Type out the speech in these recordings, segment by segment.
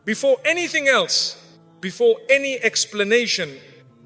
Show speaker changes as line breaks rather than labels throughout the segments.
before anything else, before any explanation,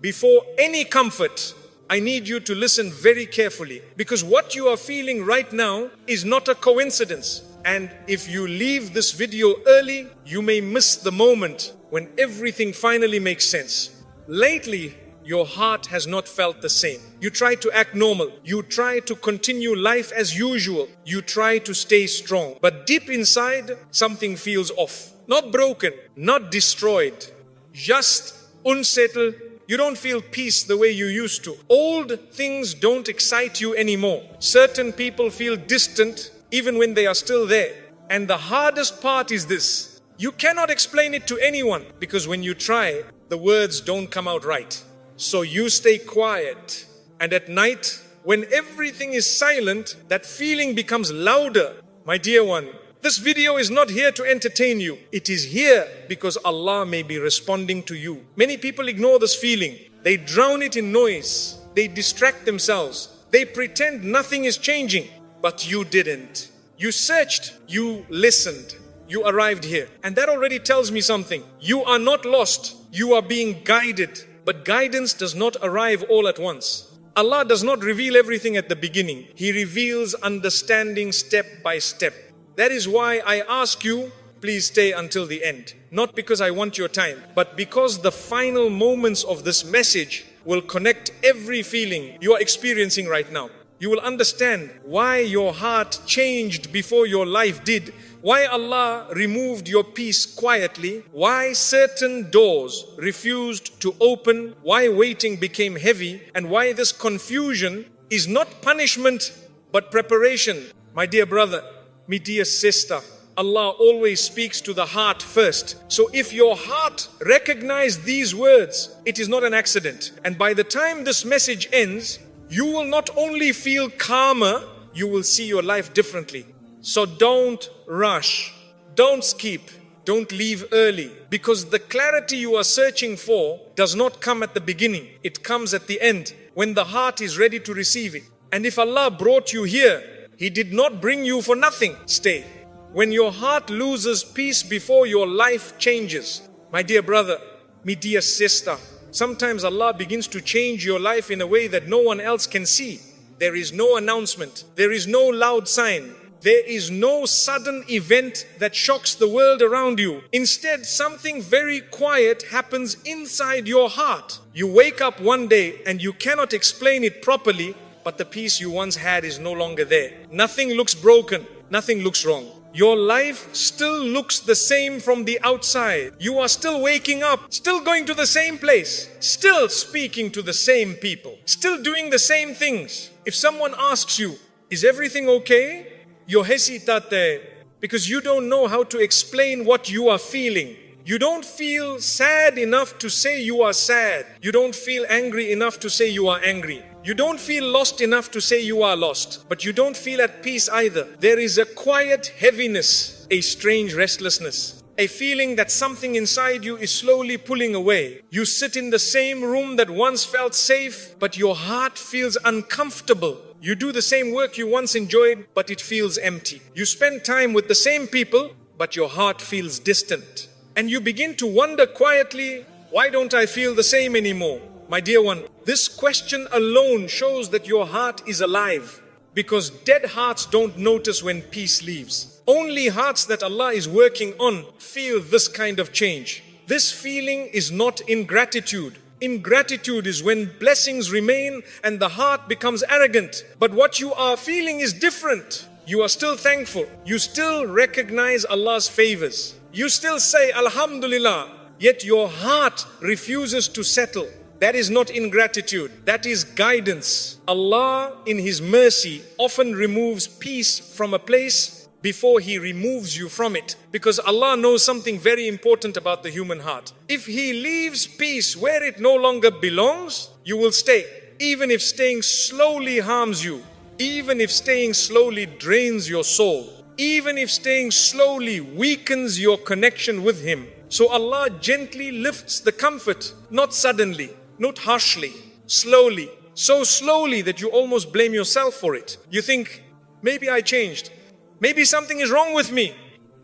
before any comfort, I need you to listen very carefully, because what you are feeling right now is not a coincidence. And if you leave this video early, you may miss the moment when everything finally makes sense. Lately, your heart has not felt the same. You try to act normal. You try to continue life as usual. You try to stay strong. But deep inside, something feels off. Not broken, not destroyed, just unsettled. You don't feel peace the way you used to. Old things don't excite you anymore. Certain people feel distant even when they are still there. And the hardest part is this: you cannot explain it to anyone, because when you try, the words don't come out right. So you stay quiet. And at night, when everything is silent, that feeling becomes louder. My dear one, this video is not here to entertain you. It is here because Allah may be responding to you. Many people ignore this feeling. They drown it in noise. They distract themselves. They pretend nothing is changing. But you didn't. You searched. You listened. You arrived here. And that already tells me something. You are not lost. You are being guided. But guidance does not arrive all at once. Allah does not reveal everything at the beginning. He reveals understanding step by step. That is why I ask you, please stay until the end. Not because I want your time, but because the final moments of this message will connect every feeling you are experiencing right now. You will understand why your heart changed before your life did, why Allah removed your peace quietly, why certain doors refused to open, why waiting became heavy, and why this confusion is not punishment but preparation. My dear brother, my dear sister, Allah always speaks to the heart first. So if your heart recognizes these words, it is not an accident. And by the time this message ends, you will not only feel calmer, you will see your life differently. So don't rush, don't skip, don't leave early, because the clarity you are searching for does not come at the beginning. It comes at the end, when the heart is ready to receive it. And if Allah brought you here, He did not bring you for nothing. Stay. When your heart loses peace before your life changes, my dear brother, my dear sister, sometimes Allah begins to change your life in a way that no one else can see. There is no announcement. There is no loud sign. There is no sudden event that shocks the world around you. Instead, something very quiet happens inside your heart. You wake up one day and you cannot explain it properly, but the peace you once had is no longer there. Nothing looks broken. Nothing looks wrong. Your life still looks the same from the outside. You are still waking up, still going to the same place, still speaking to the same people, still doing the same things. If someone asks you, is everything okay? You're hesitate because you don't know how to explain what you are feeling. You don't feel sad enough to say you are sad. You don't feel angry enough to say you are angry. You don't feel lost enough to say you are lost. But you don't feel at peace either. There is a quiet heaviness, a strange restlessness, a feeling that something inside you is slowly pulling away. You sit in the same room that once felt safe, but your heart feels uncomfortable. You do the same work you once enjoyed, but it feels empty. You spend time with the same people, but your heart feels distant. And you begin to wonder quietly, why don't I feel the same anymore? My dear one, this question alone shows that your heart is alive, because dead hearts don't notice when peace leaves. Only hearts that Allah is working on feel this kind of change. This feeling is not ingratitude. Ingratitude is when blessings remain and the heart becomes arrogant. But what you are feeling is different. You are still thankful. You still recognize Allah's favors. You still say Alhamdulillah, yet your heart refuses to settle. That is not ingratitude. That is guidance. Allah, in His mercy, often removes peace from a place before He removes you from it. Because Allah knows something very important about the human heart. If He leaves peace where it no longer belongs, you will stay. Even if staying slowly harms you. Even if staying slowly drains your soul. Even if staying slowly weakens your connection with Him. So Allah gently lifts the comfort, not suddenly, not harshly, slowly. So slowly that you almost blame yourself for it. You think, maybe I changed. Maybe something is wrong with me.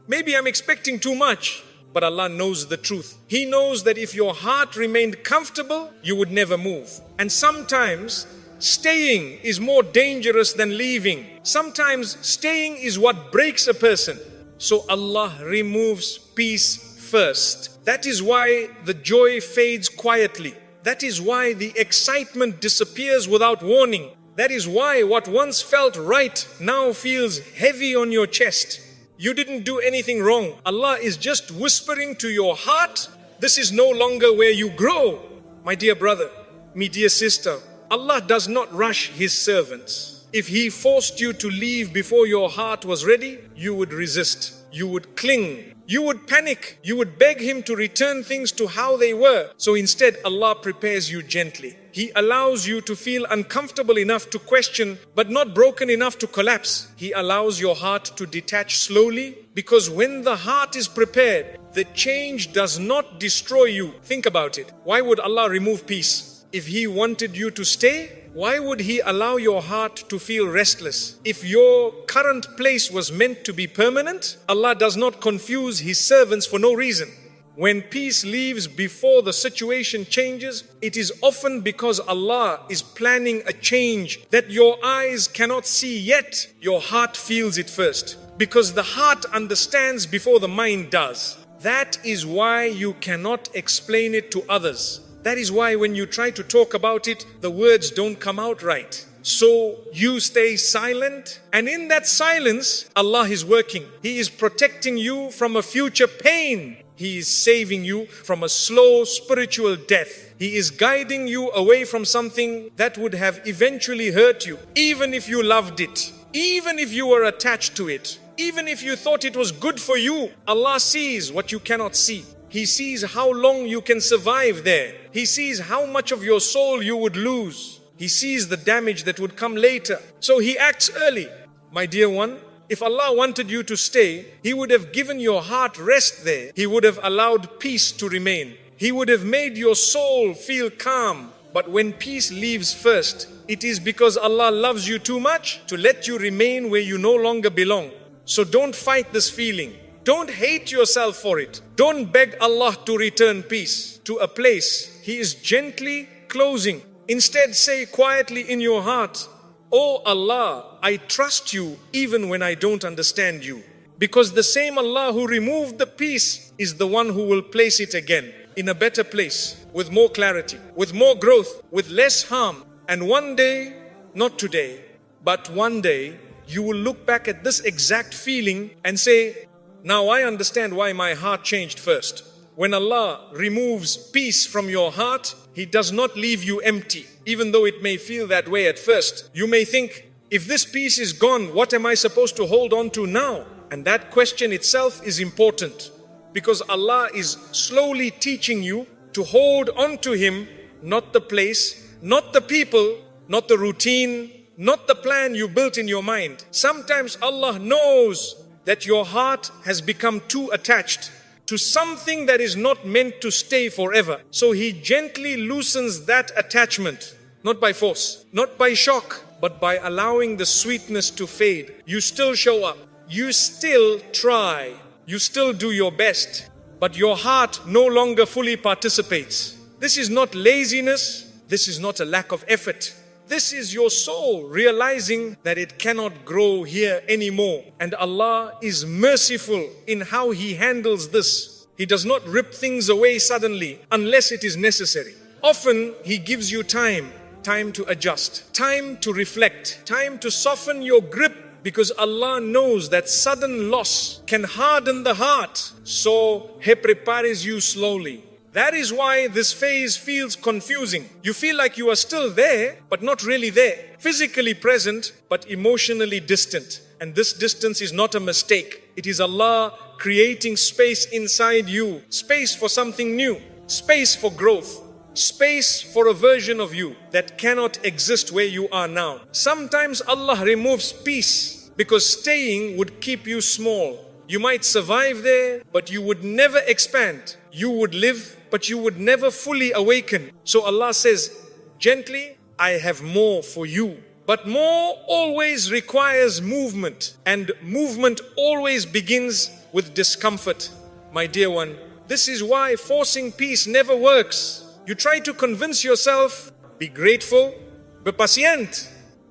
Maybe I'm expecting too much. but Allah knows the truth. He knows that if your heart remained comfortable, you would never move. And sometimes staying is more dangerous than leaving. Sometimes staying is what breaks a person. So Allah removes peace first. That is why the joy fades quietly. That is why the excitement disappears without warning. That is why what once felt right now feels heavy on your chest. You didn't do anything wrong. Allah is just whispering to your heart, this is no longer where you grow. My dear brother, my dear sister, Allah does not rush His servants. If He forced you to leave before your heart was ready, you would resist. You would cling. You would panic. You would beg Him to return things to how they were. So instead, Allah prepares you gently. He allows you to feel uncomfortable enough to question, but not broken enough to collapse. He allows your heart to detach slowly, because when the heart is prepared, the change does not destroy you. Think about it. Why would Allah remove peace? If He wanted you to stay, why would He allow your heart to feel restless? If your current place was meant to be permanent, Allah does not confuse His servants for no reason. When peace leaves before the situation changes, it is often because Allah is planning a change that your eyes cannot see yet. Your heart feels it first, because the heart understands before the mind does. That is why you cannot explain it to others. That is why when you try to talk about it, the words don't come out right. So you stay silent, and in that silence, Allah is working. He is protecting you from a future pain. He is saving you from a slow spiritual death. He is guiding you away from something that would have eventually hurt you, even if you loved it, even if you were attached to it, even if you thought it was good for you. Allah sees what you cannot see. He sees how long you can survive there. He sees how much of your soul you would lose. He sees the damage that would come later. So He acts early. My dear one, if Allah wanted you to stay, He would have given your heart rest there. He would have allowed peace to remain. He would have made your soul feel calm. But when peace leaves first, it is because Allah loves you too much to let you remain where you no longer belong. So don't fight this feeling. Don't hate yourself for it. Don't beg Allah to return peace to a place He is gently closing. Instead, say quietly in your heart, Oh Allah, I trust You even when I don't understand You. Because the same Allah who removed the peace is the one who will place it again in a better place, with more clarity, with more growth, with less harm. And one day, not today, but one day, you will look back at this exact feeling and say, now I understand why my heart changed first. When Allah removes peace from your heart, He does not leave you empty, even though it may feel that way at first. You may think, if this peace is gone, what am I supposed to hold on to now? And that question itself is important, because Allah is slowly teaching you to hold on to Him, not the place, not the people, not the routine, not the plan you built in your mind. Sometimes Allah knows that your heart has become too attached to something that is not meant to stay forever. So He gently loosens that attachment, not by force, not by shock, but by allowing the sweetness to fade. You still show up, you still try, you still do your best, but your heart no longer fully participates. This is not laziness, this is not a lack of effort. This is your soul realizing that it cannot grow here anymore. And Allah is merciful in how He handles this. He does not rip things away suddenly unless it is necessary. Often He gives you time to adjust, time to reflect, time to soften your grip, because Allah knows that sudden loss can harden the heart. So He prepares you slowly. That is why this phase feels confusing. You feel like you are still there, but not really there. Physically present, but emotionally distant. And this distance is not a mistake. It is Allah creating space inside you. Space for something new. Space for growth. Space for a version of you that cannot exist where you are now. Sometimes Allah removes peace because staying would keep you small. You might survive there, but you would never expand. You would live, but you would never fully awaken. So Allah says, gently, I have more for you. But more always requires movement, and movement always begins with discomfort. My dear one, This is why forcing peace never works. You try to convince yourself, be grateful, be patient.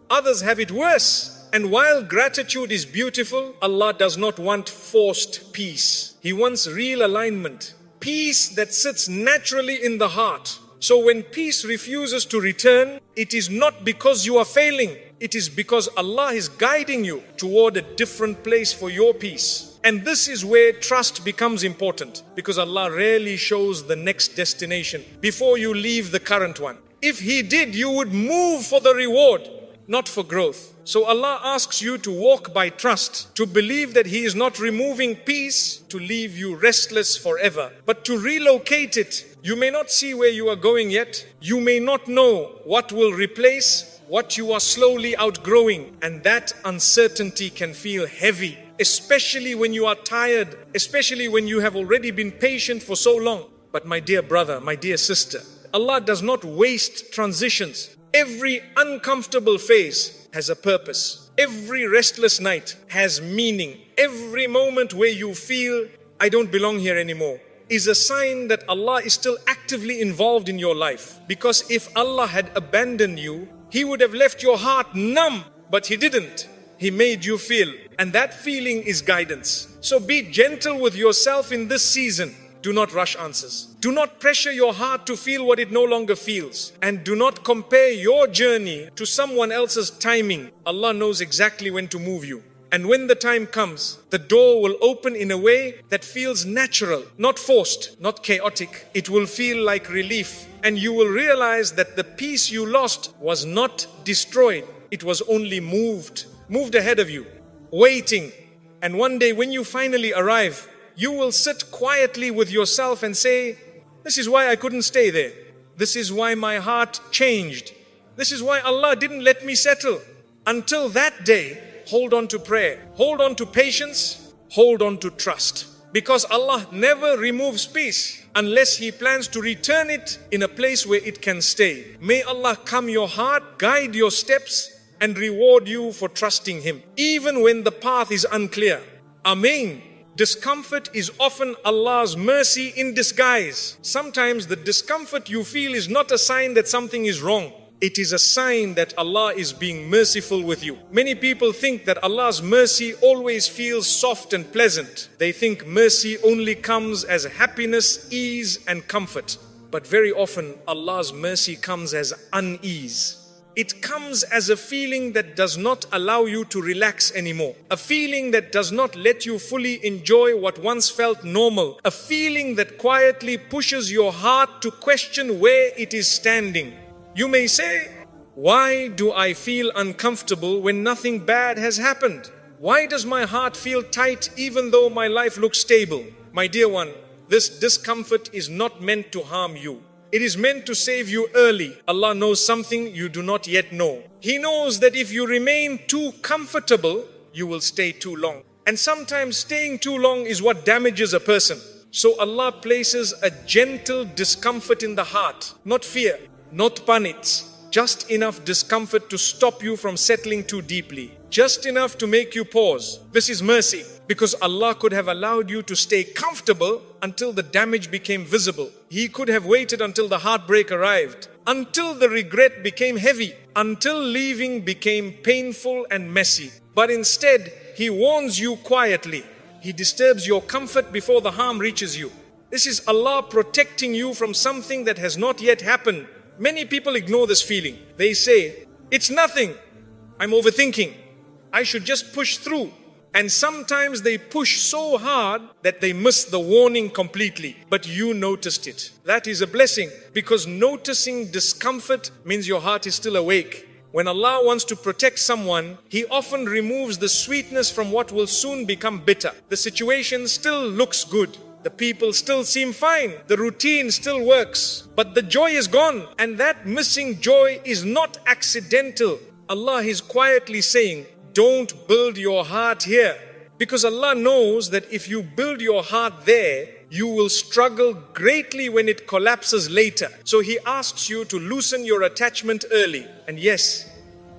Others have it worse. And while gratitude is beautiful, Allah does not want forced peace. He wants real alignment. Peace that sits naturally in the heart. So when peace refuses to return, it is not because you are failing. It is because Allah is guiding you toward a different place for your peace. And this is where trust becomes important, because Allah rarely shows the next destination before you leave the current one. If He did, you would move for the reward, not for growth. So Allah asks you to walk by trust, to believe that He is not removing peace to leave you restless forever, but to relocate it. You may not see where you are going yet. You may not know what will replace what you are slowly outgrowing. And that uncertainty can feel heavy, especially when you are tired, especially when you have already been patient for so long. But my dear brother, my dear sister, Allah does not waste transitions. Every uncomfortable phase has a purpose. Every restless night has meaning. Every moment where you feel, I don't belong here anymore, is a sign that Allah is still actively involved in your life. Because if Allah had abandoned you, He would have left your heart numb, but He didn't. He made you feel, and that feeling is guidance. So be gentle with yourself in this season. Do not rush answers. Do not pressure your heart to feel what it no longer feels. And do not compare your journey to someone else's timing. Allah knows exactly when to move you. And when the time comes, the door will open in a way that feels natural, not forced, not chaotic. It will feel like relief. And you will realize that the peace you lost was not destroyed. It was only moved ahead of you, waiting. And one day when you finally arrive, you will sit quietly with yourself and say, this is why I couldn't stay there. This is why my heart changed. This is why Allah didn't let me settle. Until that day, hold on to prayer, hold on to patience, hold on to trust. Because Allah never removes peace unless He plans to return it in a place where it can stay. May Allah calm your heart, guide your steps, and reward you for trusting Him, even when the path is unclear. Ameen. Discomfort is often Allah's mercy in disguise. Sometimes the discomfort you feel is not a sign that something is wrong. It is a sign that Allah is being merciful with you. Many people think that Allah's mercy always feels soft and pleasant. They think mercy only comes as happiness, ease, and comfort. But very often Allah's mercy comes as unease. It comes as a feeling that does not allow you to relax anymore. A feeling that does not let you fully enjoy what once felt normal. A feeling that quietly pushes your heart to question where it is standing. You may say, why do I feel uncomfortable when nothing bad has happened? Why does my heart feel tight even though my life looks stable? My dear one, this discomfort is not meant to harm you. It is meant to save you early. Allah knows something you do not yet know. He knows that if you remain too comfortable, you will stay too long. And sometimes staying too long is what damages a person. So Allah places a gentle discomfort in the heart. Not fear, not panic. Just enough discomfort to stop you from settling too deeply. Just enough to make you pause. This is mercy. Because Allah could have allowed you to stay comfortable until the damage became visible. He could have waited until the heartbreak arrived, until the regret became heavy, until leaving became painful and messy. But instead, He warns you quietly. He disturbs your comfort before the harm reaches you. This is Allah protecting you from something that has not yet happened. Many people ignore this feeling. They say, it's nothing. I'm overthinking. I should just push through. And sometimes they push so hard that they miss the warning completely. But you noticed it. That is a blessing, because noticing discomfort means your heart is still awake. When Allah wants to protect someone, He often removes the sweetness from what will soon become bitter. The situation still looks good. The people still seem fine. The routine still works. But the joy is gone. And that missing joy is not accidental. Allah is quietly saying, don't build your heart here. Because Allah knows that if you build your heart there, you will struggle greatly when it collapses later. So He asks you to loosen your attachment early. And yes,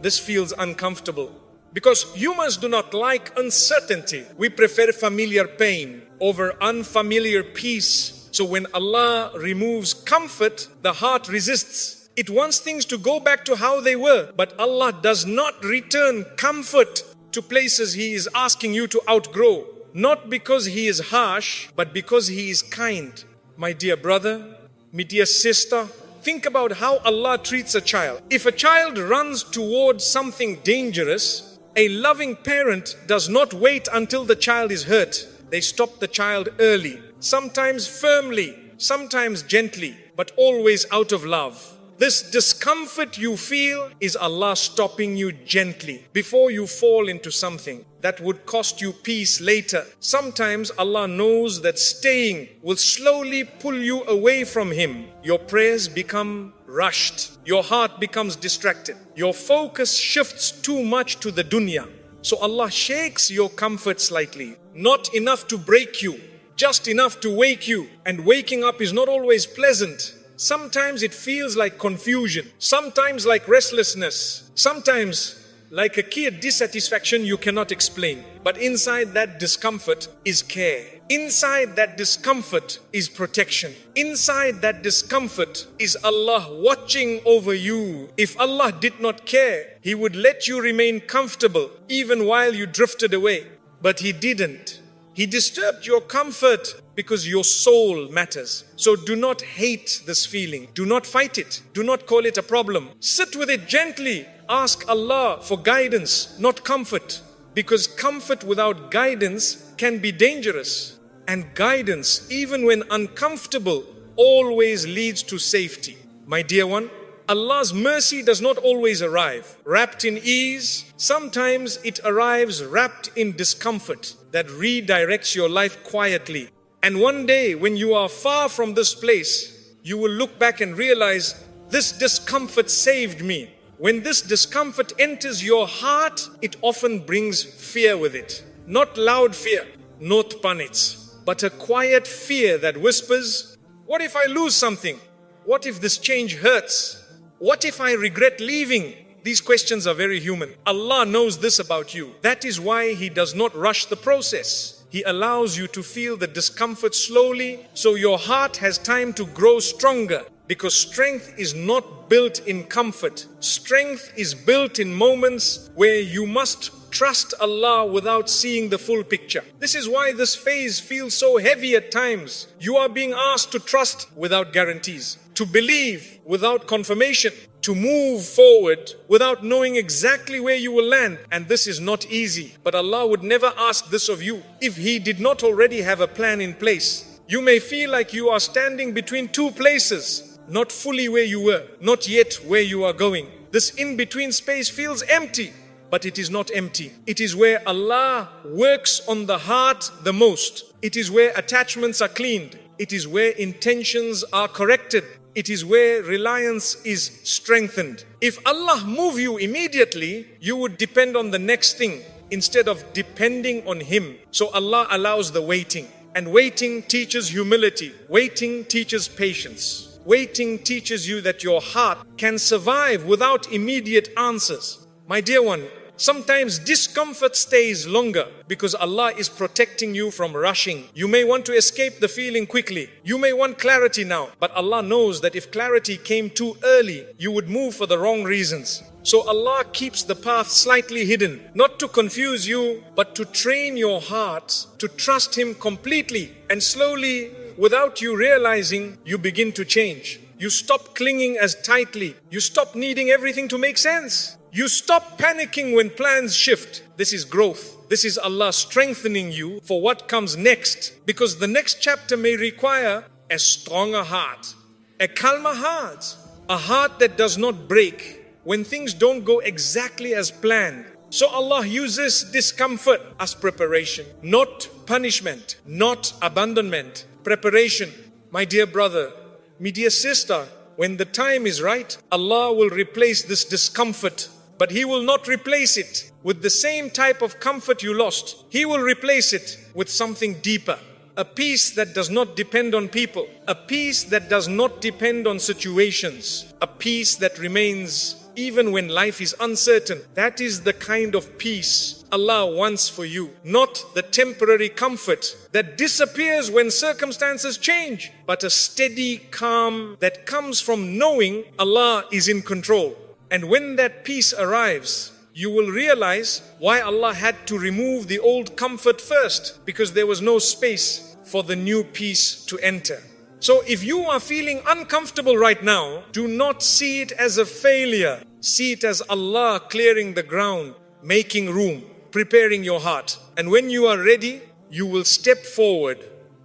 this feels uncomfortable. Because humans do not like uncertainty. We prefer familiar pain over unfamiliar peace. So when Allah removes comfort, the heart resists. It wants things to go back to how they were. But Allah does not return comfort to places He is asking you to outgrow. Not because He is harsh, but because He is kind. My dear brother, my dear sister, think about how Allah treats a child. If a child runs towards something dangerous, a loving parent does not wait until the child is hurt. They stop the child early, sometimes firmly, sometimes gently, but always out of love. This discomfort you feel is Allah stopping you gently before you fall into something that would cost you peace later. Sometimes Allah knows that staying will slowly pull you away from Him. Your prayers become rushed. Your heart becomes distracted. Your focus shifts too much to the dunya. So Allah shakes your comfort slightly. Not enough to break you, just enough to wake you. And waking up is not always pleasant. Sometimes it feels like confusion, sometimes like restlessness, sometimes like a key dissatisfaction you cannot explain. But inside that discomfort is care. Inside that discomfort is protection. Inside that discomfort is Allah watching over you. If Allah did not care, He would let you remain comfortable even while you drifted away. But He didn't. He disturbed your comfort because your soul matters. So do not hate this feeling. Do not fight it. Do not call it a problem. Sit with it gently. Ask Allah for guidance, not comfort. Because comfort without guidance can be dangerous. And guidance, even when uncomfortable, always leads to safety. My dear one, Allah's mercy does not always arrive wrapped in ease. Sometimes it arrives wrapped in discomfort that redirects your life quietly. And one day when you are far from this place, you will look back and realize, this discomfort saved me. When this discomfort enters your heart, it often brings fear with it. Not loud fear, not panits, but a quiet fear that whispers, what if I lose something? What if this change hurts? What if I regret leaving? These questions are very human. Allah knows this about you. That is why He does not rush the process. He allows you to feel the discomfort slowly, so your heart has time to grow stronger. Because strength is not built in comfort. Strength is built in moments where you must trust Allah without seeing the full picture. This is why this phase feels so heavy at times. You are being asked to trust without guarantees, to believe without confirmation, to move forward without knowing exactly where you will land. And this is not easy. But Allah would never ask this of you if He did not already have a plan in place. You may feel like you are standing between two places, not fully where you were, not yet where you are going. This in-between space feels empty. But it is not empty. It is where Allah works on the heart the most. It is where attachments are cleaned. It is where intentions are corrected. It is where reliance is strengthened. If Allah move you immediately, you would depend on the next thing instead of depending on Him. So Allah allows the waiting. And waiting teaches humility. Waiting teaches patience. Waiting teaches you that your heart can survive without immediate answers. My dear one, sometimes discomfort stays longer because Allah is protecting you from rushing. You may want to escape the feeling quickly. You may want clarity now. But Allah knows that if clarity came too early, you would move for the wrong reasons. So Allah keeps the path slightly hidden, not to confuse you, but to train your heart to trust Him completely. And slowly, without you realizing, you begin to change. You stop clinging as tightly. You stop needing everything to make sense. You stop panicking when plans shift. This is growth. This is Allah strengthening you for what comes next. Because the next chapter may require a stronger heart, a calmer heart, a heart that does not break when things don't go exactly as planned. So Allah uses discomfort as preparation, not punishment, not abandonment. Preparation. My dear brother, my dear sister, when the time is right, Allah will replace this discomfort. But He will not replace it with the same type of comfort you lost. He will replace it with something deeper. A peace that does not depend on people. A peace that does not depend on situations. A peace that remains even when life is uncertain. That is the kind of peace Allah wants for you, not the temporary comfort that disappears when circumstances change, but a steady calm that comes from knowing Allah is in control. And when that peace arrives, you will realize why Allah had to remove the old comfort first, because there was no space for the new peace to enter. So if you are feeling uncomfortable right now, do not see it as a failure. See it as Allah clearing the ground, making room, preparing your heart. And when you are ready, you will step forward,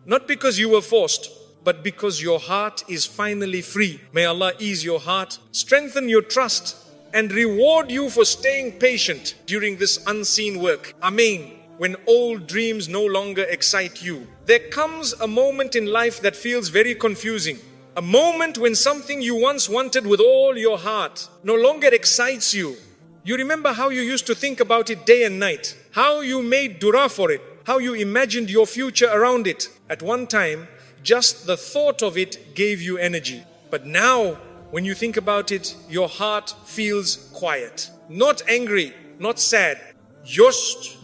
not because you were forced, but because your heart is finally free. May Allah ease your heart, strengthen your trust, and reward you for staying patient during this unseen work. Ameen. When old dreams no longer excite you, there comes a moment in life that feels very confusing. A moment when something you once wanted with all your heart no longer excites you. You remember how you used to think about it day and night, how you made dua for it, how you imagined your future around it. At one time, just the thought of it gave you energy. But now, when you think about it, your heart feels quiet. Not angry, not sad, just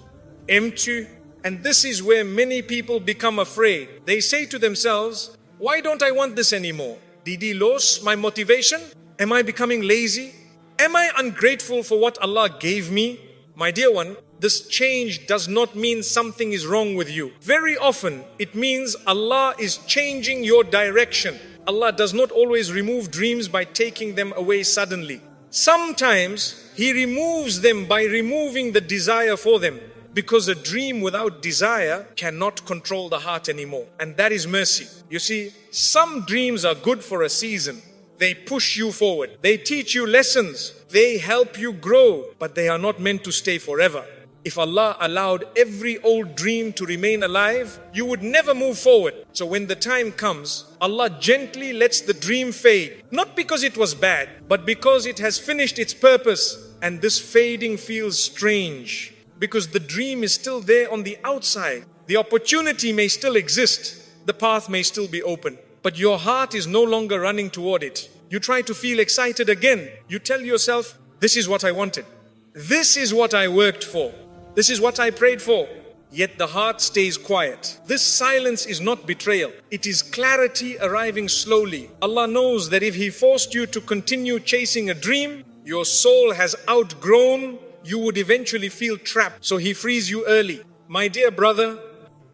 empty. And this is where many people become afraid. They say to themselves, why don't I want this anymore? Did he lose my motivation? Am I becoming lazy? Am I ungrateful for what Allah gave me? My dear one, this change does not mean something is wrong with you. Very often, it means Allah is changing your direction. Allah does not always remove dreams by taking them away suddenly. Sometimes He removes them by removing the desire for them. Because a dream without desire cannot control the heart anymore. And that is mercy. You see, some dreams are good for a season. They push you forward. They teach you lessons. They help you grow. But they are not meant to stay forever. If Allah allowed every old dream to remain alive, you would never move forward. So when the time comes, Allah gently lets the dream fade. Not because it was bad, but because it has finished its purpose. And this fading feels strange. Because the dream is still there on the outside. The opportunity may still exist. The path may still be open. But your heart is no longer running toward it. You try to feel excited again. You tell yourself, this is what I wanted. This is what I worked for. This is what I prayed for. Yet the heart stays quiet. This silence is not betrayal. It is clarity arriving slowly. Allah knows that if He forced you to continue chasing a dream, your soul has outgrown, you would eventually feel trapped. So He frees you early. My dear brother,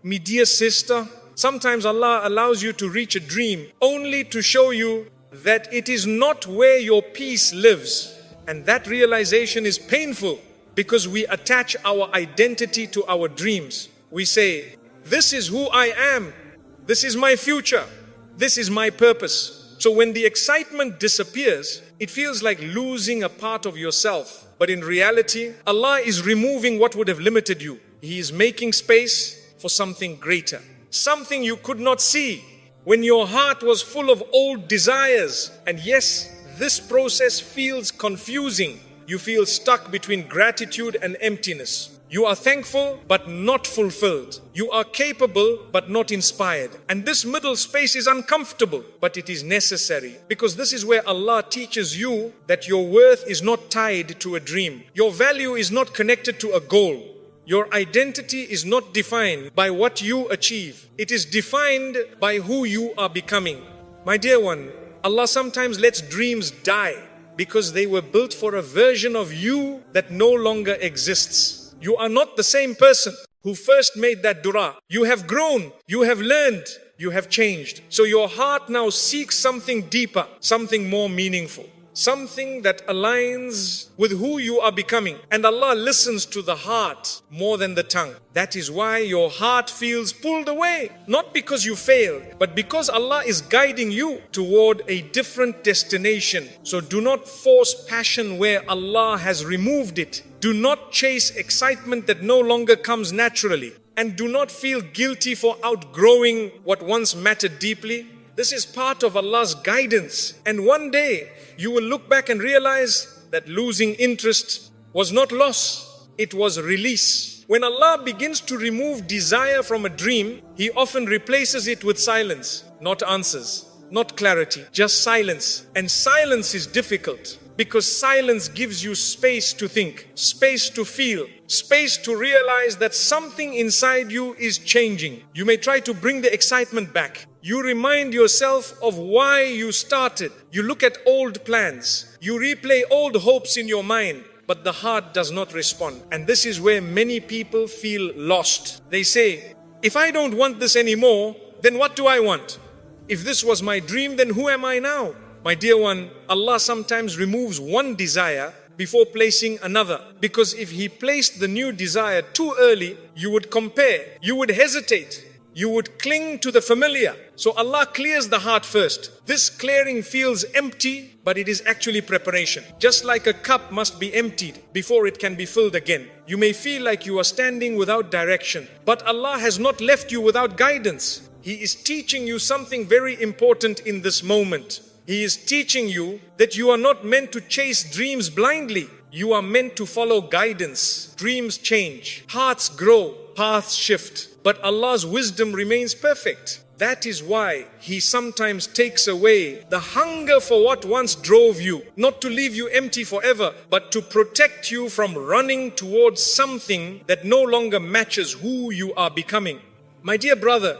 my dear sister, sometimes Allah allows you to reach a dream only to show you that it is not where your peace lives. And that realization is painful because we attach our identity to our dreams. We say, this is who I am. This is my future. This is my purpose. So when the excitement disappears, it feels like losing a part of yourself. But in reality, Allah is removing what would have limited you. He is making space for something greater. Something you could not see when your heart was full of old desires. And yes, this process feels confusing. You feel stuck between gratitude and emptiness. You are thankful but not fulfilled. You are capable but not inspired. And this middle space is uncomfortable, but it is necessary, because this is where Allah teaches you that your worth is not tied to a dream. Your value is not connected to a goal. Your identity is not defined by what you achieve. It is defined by who you are becoming. My dear one, Allah sometimes lets dreams die because they were built for a version of you that no longer exists. You are not the same person who first made that dua. You have grown, you have learned, you have changed. So your heart now seeks something deeper, something more meaningful, something that aligns with who you are becoming. And Allah listens to the heart more than the tongue. That is why your heart feels pulled away. Not because you failed, but because Allah is guiding you toward a different destination. So do not force passion where Allah has removed it. Do not chase excitement that no longer comes naturally. And do not feel guilty for outgrowing what once mattered deeply. This is part of Allah's guidance. And one day, you will look back and realize that losing interest was not loss, it was release. When Allah begins to remove desire from a dream, He often replaces it with silence, not answers, not clarity, just silence. And silence is difficult. Because silence gives you space to think, space to feel, space to realize that something inside you is changing. You may try to bring the excitement back. You remind yourself of why you started. You look at old plans. You replay old hopes in your mind. But the heart does not respond. And this is where many people feel lost. They say, if I don't want this anymore, then what do I want? If this was my dream, then who am I now? My dear one, Allah sometimes removes one desire before placing another. Because if He placed the new desire too early, you would compare, you would hesitate, you would cling to the familiar. So Allah clears the heart first. This clearing feels empty, but it is actually preparation. Just like a cup must be emptied before it can be filled again. You may feel like you are standing without direction, but Allah has not left you without guidance. He is teaching you something very important in this moment. He is teaching you that you are not meant to chase dreams blindly. You are meant to follow guidance. Dreams change, hearts grow, paths shift, but Allah's wisdom remains perfect. That is why He sometimes takes away the hunger for what once drove you, not to leave you empty forever, but to protect you from running towards something that no longer matches who you are becoming. My dear brother,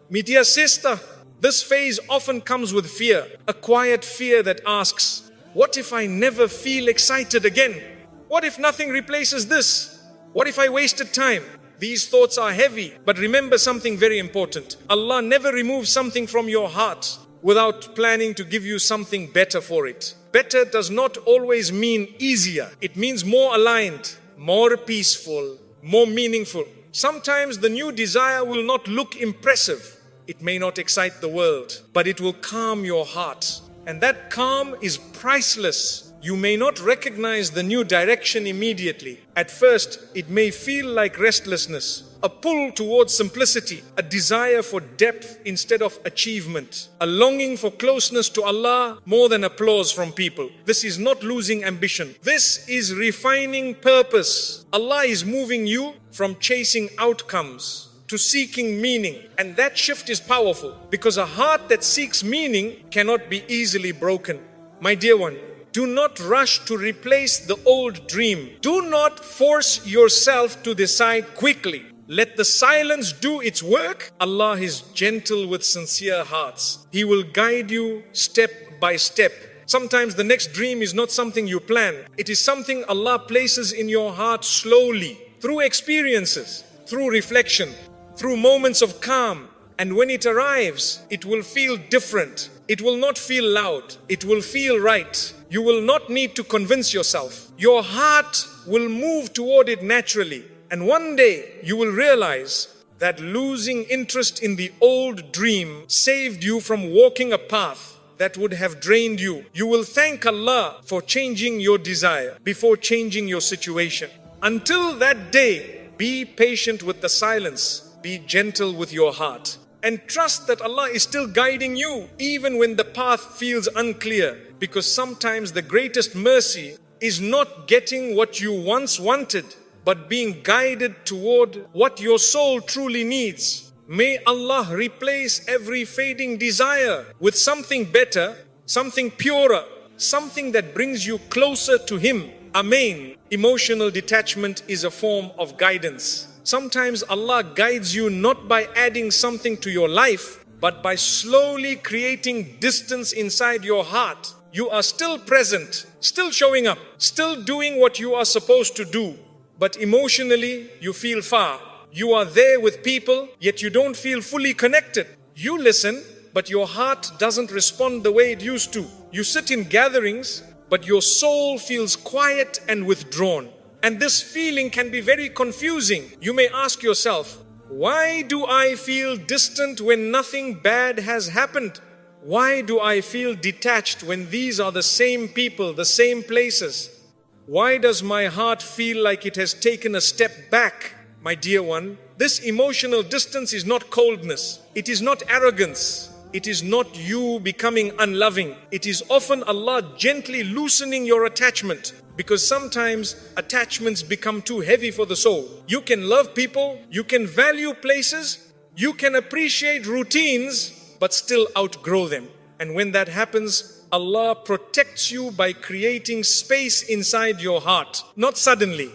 my dear sister, this phase often comes with fear, a quiet fear that asks, what if I never feel excited again? What if nothing replaces this? What if I wasted time? These thoughts are heavy, but remember something very important. Allah never removes something from your heart without planning to give you something better for it. Better does not always mean easier. It means more aligned, more peaceful, more meaningful. Sometimes the new desire will not look impressive. It may not excite the world, but it will calm your heart. And that calm is priceless. You may not recognize the new direction immediately. At first, it may feel like restlessness, a pull towards simplicity, a desire for depth instead of achievement, a longing for closeness to Allah more than applause from people. This is not losing ambition. This is refining purpose. Allah is moving you from chasing outcomes to seeking meaning. And that shift is powerful because a heart that seeks meaning cannot be easily broken. My dear one, do not rush to replace the old dream. Do not force yourself to decide quickly. Let the silence do its work. Allah is gentle with sincere hearts. He will guide you step by step. Sometimes the next dream is not something you plan. It is something Allah places in your heart slowly, through experiences, through reflection, through moments of calm. And when it arrives, it will feel different. It will not feel loud. It will feel right. You will not need to convince yourself. Your heart will move toward it naturally. And one day you will realize that losing interest in the old dream saved you from walking a path that would have drained you. You will thank Allah for changing your desire before changing your situation. Until that day, be patient with the silence. Be gentle with your heart. And trust that Allah is still guiding you even when the path feels unclear. Because sometimes the greatest mercy is not getting what you once wanted, but being guided toward what your soul truly needs. May Allah replace every fading desire with something better, something purer, something that brings you closer to Him. Amen. Emotional detachment is a form of guidance. Sometimes Allah guides you not by adding something to your life, but by slowly creating distance inside your heart. You are still present, still showing up, still doing what you are supposed to do. But emotionally, you feel far. You are there with people, yet you don't feel fully connected. You listen, but your heart doesn't respond the way it used to. You sit in gatherings, but your soul feels quiet and withdrawn. And this feeling can be very confusing. You may ask yourself, why do I feel distant when nothing bad has happened? Why do I feel detached when these are the same people, the same places? Why does my heart feel like it has taken a step back? My dear one, this emotional distance is not coldness. It is not arrogance. It is not you becoming unloving. It is often Allah gently loosening your attachment. Because sometimes attachments become too heavy for the soul. You can love people, you can value places, you can appreciate routines, but still outgrow them. And when that happens, Allah protects you by creating space inside your heart. Not suddenly,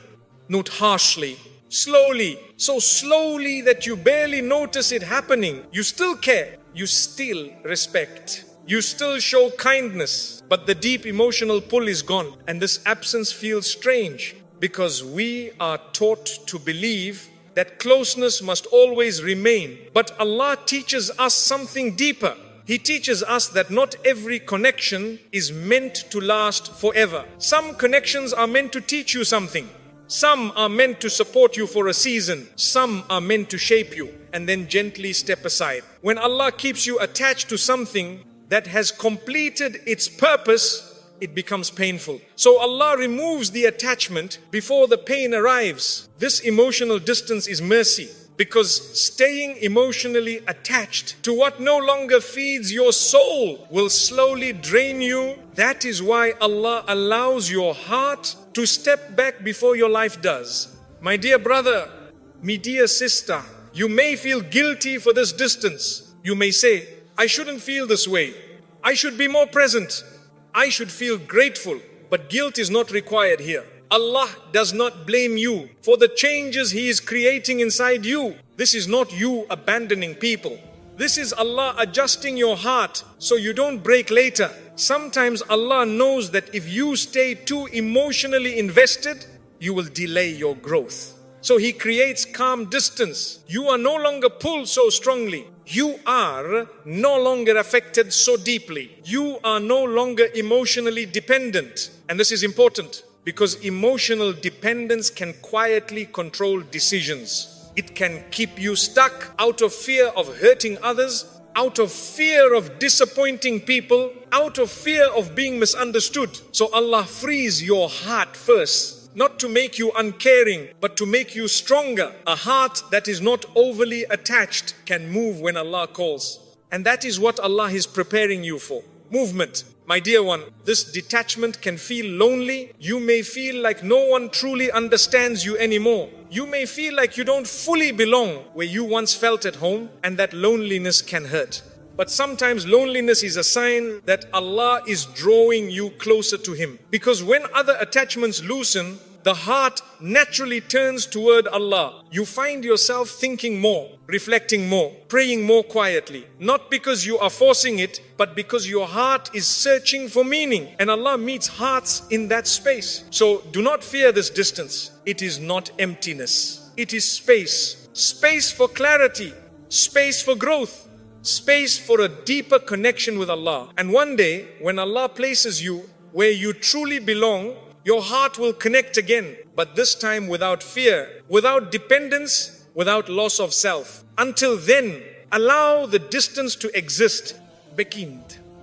not harshly, slowly. So slowly that you barely notice it happening. You still care, you still respect, you still show kindness, but the deep emotional pull is gone. And this absence feels strange because we are taught to believe that closeness must always remain. But Allah teaches us something deeper. He teaches us that not every connection is meant to last forever. Some connections are meant to teach you something. Some are meant to support you for a season. Some are meant to shape you and then gently step aside. When Allah keeps you attached to something that has completed its purpose, it becomes painful. So Allah removes the attachment before the pain arrives. This emotional distance is mercy, because staying emotionally attached to what no longer feeds your soul will slowly drain you. That is why Allah allows your heart to step back before your life does. My dear brother, my dear sister, you may feel guilty for this distance. You may say, I shouldn't feel this way. I should be more present. I should feel grateful. But guilt is not required here. Allah does not blame you for the changes He is creating inside you. This is not you abandoning people. This is Allah adjusting your heart so you don't break later. Sometimes Allah knows that if you stay too emotionally invested, you will delay your growth. So He creates calm distance. You are no longer pulled so strongly. You are no longer affected so deeply. You are no longer emotionally dependent. And this is important, because emotional dependence can quietly control decisions. It can keep you stuck out of fear of hurting others, out of fear of disappointing people, out of fear of being misunderstood. So Allah frees your heart first, not to make you uncaring, but to make you stronger. A heart that is not overly attached can move when Allah calls. And that is what Allah is preparing you for. Movement. My dear one, this detachment can feel lonely. You may feel like no one truly understands you anymore. You may feel like you don't fully belong where you once felt at home, and that loneliness can hurt. But sometimes loneliness is a sign that Allah is drawing you closer to Him. Because when other attachments loosen, the heart naturally turns toward Allah. You find yourself thinking more, reflecting more, praying more quietly. Not because you are forcing it, but because your heart is searching for meaning. And Allah meets hearts in that space. So do not fear this distance. It is not emptiness. It is space. Space for clarity. Space for growth. Space for a deeper connection with Allah. And one day, when Allah places you where you truly belong, your heart will connect again, but this time without fear, without dependence, without loss of self. Until then, allow the distance to exist.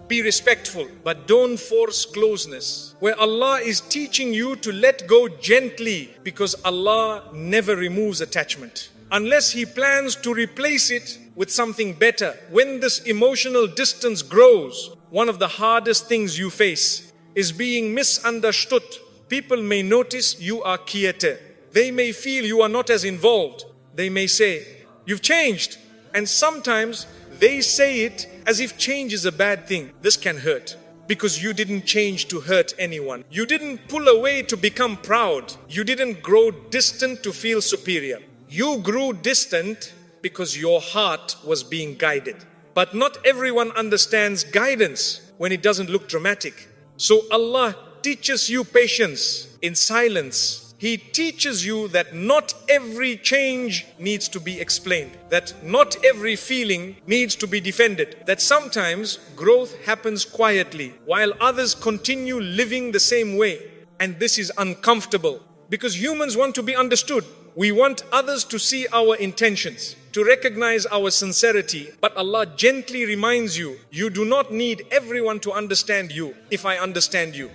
Be respectful, but don't force closeness. Where Allah is teaching you to let go gently, because Allah never removes attachment unless He plans to replace it with something better. When this emotional distance grows, one of the hardest things you face is being misunderstood. People may notice you are quieter. They may feel you are not as involved. They may say, you've changed. And sometimes they say it as if change is a bad thing. This can hurt, because you didn't change to hurt anyone. You didn't pull away to become proud. You didn't grow distant to feel superior. You grew distant because your heart was being guided. But not everyone understands guidance when it doesn't look dramatic. So Allah teaches you patience in silence. He teaches you that not every change needs to be explained, that not every feeling needs to be defended, that sometimes growth happens quietly while others continue living the same way. And this is uncomfortable, because humans want to be understood. We want others to see our intentions, to recognize our sincerity. But Allah gently reminds you, you do not need everyone to understand you if I understand you.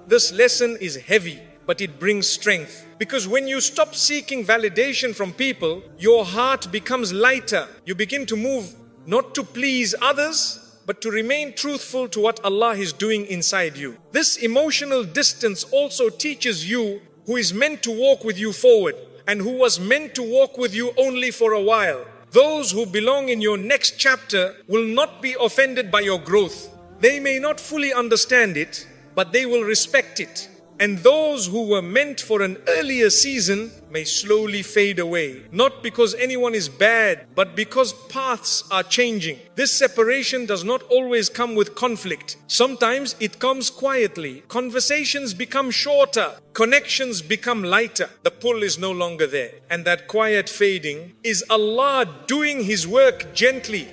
This lesson is heavy, but it brings strength. Because when you stop seeking validation from people, your heart becomes lighter. You begin to move not to please others, but to remain truthful to what Allah is doing inside you. This emotional distance also teaches you who is meant to walk with you forward and who was meant to walk with you only for a while. Those who belong in your next chapter will not be offended by your growth. They may not fully understand it, but they will respect it. And those who were meant for an earlier season may slowly fade away. Not because anyone is bad, but because paths are changing. This separation does not always come with conflict. Sometimes it comes quietly. Conversations become shorter. Connections become lighter. The pull is no longer there. And that quiet fading is Allah doing His work gently.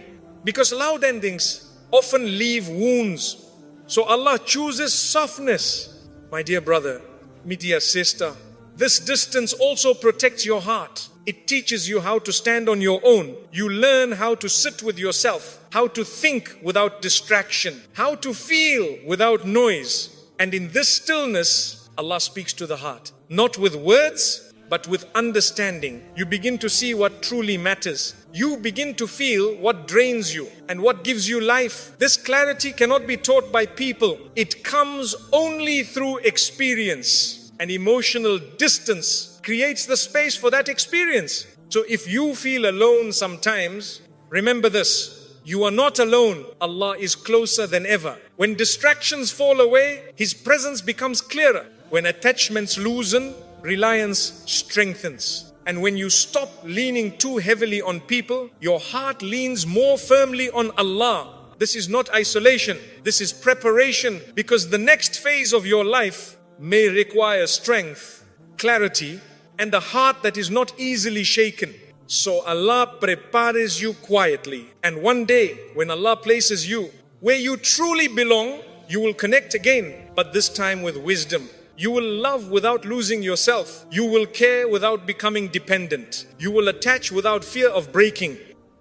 Because loud endings often leave wounds. So Allah chooses softness. My dear brother, my dear sister, this distance also protects your heart. It teaches you how to stand on your own. You learn how to sit with yourself, how to think without distraction, how to feel without noise. And in this stillness, Allah speaks to the heart. Not with words, but with understanding. You begin to see what truly matters. You begin to feel what drains you and what gives you life. This clarity cannot be taught by people. It comes only through experience. And emotional distance creates the space for that experience. So if you feel alone sometimes, remember this: you are not alone. Allah is closer than ever. When distractions fall away, His presence becomes clearer. When attachments loosen, reliance strengthens. And when you stop leaning too heavily on people, your heart leans more firmly on Allah. This is not isolation. This is preparation, because the next phase of your life may require strength, clarity, and a heart that is not easily shaken. So Allah prepares you quietly. And one day, when Allah places you where you truly belong, you will connect again, but this time with wisdom. You will love without losing yourself. You will care without becoming dependent. You will attach without fear of breaking.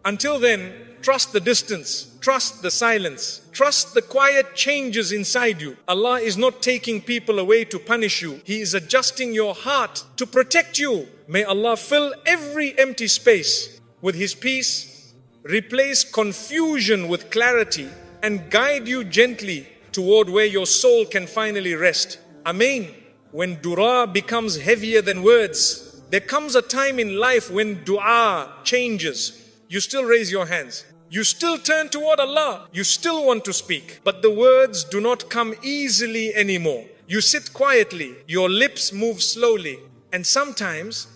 Until then, trust the distance, trust the silence, trust the quiet changes inside you. Allah is not taking people away to punish you. He is adjusting your heart to protect you. May Allah fill every empty space with His peace, replace confusion with clarity, and guide you gently toward where your soul can finally rest. Amen. When dua becomes heavier than words, there comes a time in life when dua changes. You still raise your hands. You still turn toward Allah. You still want to speak. But the words do not come easily anymore. You sit quietly. Your lips move slowly. And sometimes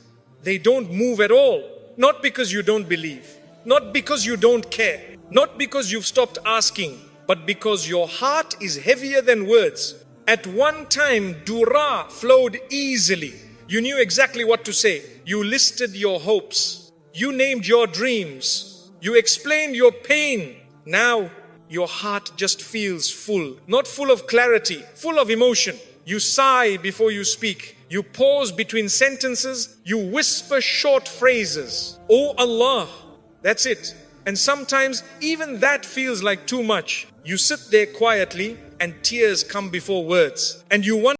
they don't move at all. Not because you don't believe. Not because you don't care. Not because you've stopped asking. But because your heart is heavier than words. At one time, dua flowed easily. You knew exactly what to say. You listed your hopes. You named your dreams. You explained your pain. Now, your heart just feels full. Not full of clarity, full of emotion. You sigh before you speak. You pause between sentences. You whisper short phrases. Oh Allah, that's it. And sometimes even that feels like too much. You sit there quietly, and tears come before words. And you wonder,